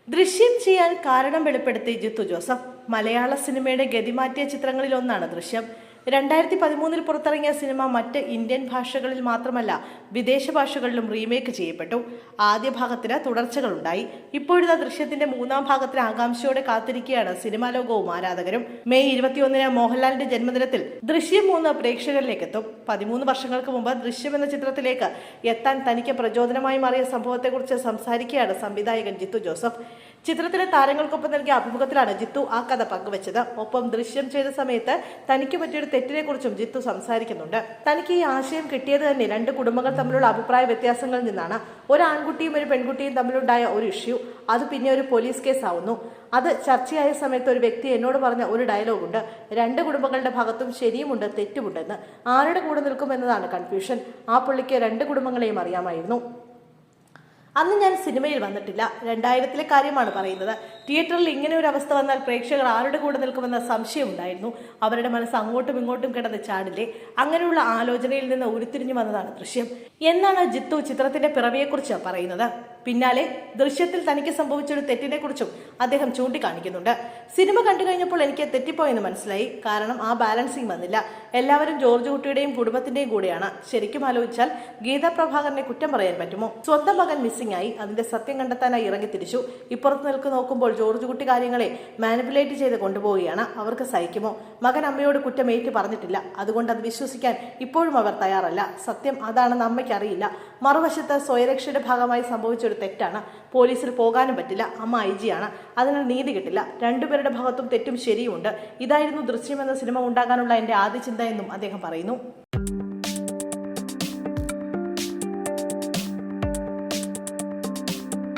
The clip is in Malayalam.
ദൃശ്യം ചെയ്യാൻ കാരണം വെളിപ്പെടുത്തി ജിത്തു ജോസഫ്. മലയാള സിനിമയുടെ ഗതിമാറ്റിയ ചിത്രങ്ങളിൽ ഒന്നാണ് ദൃശ്യം. 2013 പുറത്തിറങ്ങിയ സിനിമ മറ്റ് ഇന്ത്യൻ ഭാഷകളിൽ മാത്രമല്ല വിദേശ ഭാഷകളിലും റീമേക്ക് ചെയ്യപ്പെട്ടു. ആദ്യ ഭാഗത്തിന് തുടർച്ചകളുണ്ടായി. ഇപ്പോഴത്തെ ദൃശ്യത്തിന്റെ മൂന്നാം ഭാഗത്തിന് ആകാംക്ഷയോടെ കാത്തിരിക്കുകയാണ് സിനിമാ ലോകവും ആരാധകരും. മെയ് 21 മോഹൻലാലിന്റെ ജന്മദിനത്തിൽ ദൃശ്യം 3 പ്രേക്ഷകരിലേക്ക് എത്തും. 13 വർഷങ്ങൾക്ക് മുമ്പ് ദൃശ്യം എന്ന ചിത്രത്തിലേക്ക് എത്താൻ തനിക്ക് പ്രചോദനമായി മാറിയ സംഭവത്തെക്കുറിച്ച് സംസാരിക്കുകയാണ് സംവിധായകൻ ജിത്തു ജോസഫ്. ചിത്രത്തിലെ താരങ്ങൾക്കൊപ്പം നൽകിയ അഭിമുഖത്തിലാണ് ജിത്തു ആ കഥ പങ്കുവച്ചത്. ഒപ്പം ദൃശ്യം ചെയ്ത സമയത്ത് തനിക്ക് പറ്റിയൊരു തെറ്റിനെ കുറിച്ചും ജിത്തു സംസാരിക്കുന്നുണ്ട്. തനിക്ക് ഈ ആശയം കിട്ടിയത് തന്നെ 2 കുടുംബങ്ങൾ തമ്മിലുള്ള അഭിപ്രായ വ്യത്യാസങ്ങളിൽ നിന്നാണ്. ഒരു ആൺകുട്ടിയും ഒരു പെൺകുട്ടിയും തമ്മിലുണ്ടായ ഒരു ഇഷ്യൂ, അത് പിന്നെ ഒരു പോലീസ് കേസ് ആവുന്നു. അത് ചർച്ചയായ സമയത്ത് ഒരു വ്യക്തി എന്നോട് പറഞ്ഞ ഒരു ഡയലോഗുണ്ട്, 2 കുടുംബങ്ങളുടെ ഭാഗത്തും ശരിയുമുണ്ട് തെറ്റുമുണ്ടെന്ന്. ആരുടെ കൂടെ നിൽക്കുമെന്നതാണ് കൺഫ്യൂഷൻ. ആ പുള്ളിക്ക് 2 കുടുംബങ്ങളെയും അറിയാമായിരുന്നു. അന്ന് ഞാൻ സിനിമയിൽ വന്നിട്ടില്ല. 2000-ലെ കാര്യമാണ് പറയുന്നത്. തിയേറ്ററിൽ ഇങ്ങനെ ഒരു അവസ്ഥ വന്നാൽ പ്രേക്ഷകർ ആരുടെ കൂടെ നിൽക്കുമെന്ന സംശയമുണ്ടായിരുന്നു. അവരുടെ മനസ്സ് അങ്ങോട്ടും ഇങ്ങോട്ടും കിടന്ന് ചാടില്ലേ. അങ്ങനെയുള്ള ആലോചനയിൽ നിന്ന് ഉരുത്തിരിഞ്ഞു വന്നതാണ് ദൃശ്യം എന്നാണ് ജിത്തു ചിത്രത്തിന്റെ പിറവിയെക്കുറിച്ച് പറയുന്നത്. പിന്നാലെ ദൃശ്യത്തിൽ തനിക്ക് സംഭവിച്ചൊരു തെറ്റിനെ കുറിച്ചും അദ്ദേഹം ചൂണ്ടിക്കാണിക്കുന്നുണ്ട്. സിനിമ കണ്ടു കഴിഞ്ഞപ്പോൾ എനിക്ക് തെറ്റിപ്പോയെന്ന് മനസ്സിലായി. കാരണം ആ ബാലൻസിങ് വന്നില്ല. എല്ലാവരും ജോർജ് കുട്ടിയുടെയും കുടുംബത്തിന്റെയും കൂടെയാണ്. ശരിക്കും ആലോചിച്ചാൽ ഗീതാ പ്രഭാകരനെ കുറ്റം പറയാൻ പറ്റുമോ? സ്വന്തം മകൻ മിസ്സിംഗ് ആയി, അതിന്റെ സത്യം കണ്ടെത്താനായി ഇറങ്ങി തിരിച്ചു. ഇപ്പുറത്ത് നോക്കുമ്പോൾ ജോർജ് കുട്ടി കാര്യങ്ങളെ മാനിപ്പുലേറ്റ് ചെയ്ത് കൊണ്ടുപോവുകയാണ്. അവർക്ക് സഹിക്കുമോ? മകൻ അമ്മയോട് കുറ്റം ഏറ്റു പറഞ്ഞിട്ടില്ല. അതുകൊണ്ട് അത് വിശ്വസിക്കാൻ ഇപ്പോഴും അവർ തയ്യാറല്ല. സത്യം അതാണെന്ന് അമ്മയ്ക്ക് അറിയില്ല. മറുവശത്ത് സ്വയരക്ഷയുടെ ഭാഗമായി സംഭവിച്ചൊരു തെറ്റാണ്. പോലീസിൽ പോകാനും പറ്റില്ല. അമ്മ IG ആണ്. അതിനാൽ നീതി കിട്ടില്ല. 2 പേരുടെ ഭാഗത്തും തെറ്റും ശരിയുമുണ്ട്. ഇതായിരുന്നു ദൃശ്യം എന്ന സിനിമ ഉണ്ടാകാനുള്ള എന്റെ ആദ്യ ചിന്ത എന്നും അദ്ദേഹം പറയുന്നു.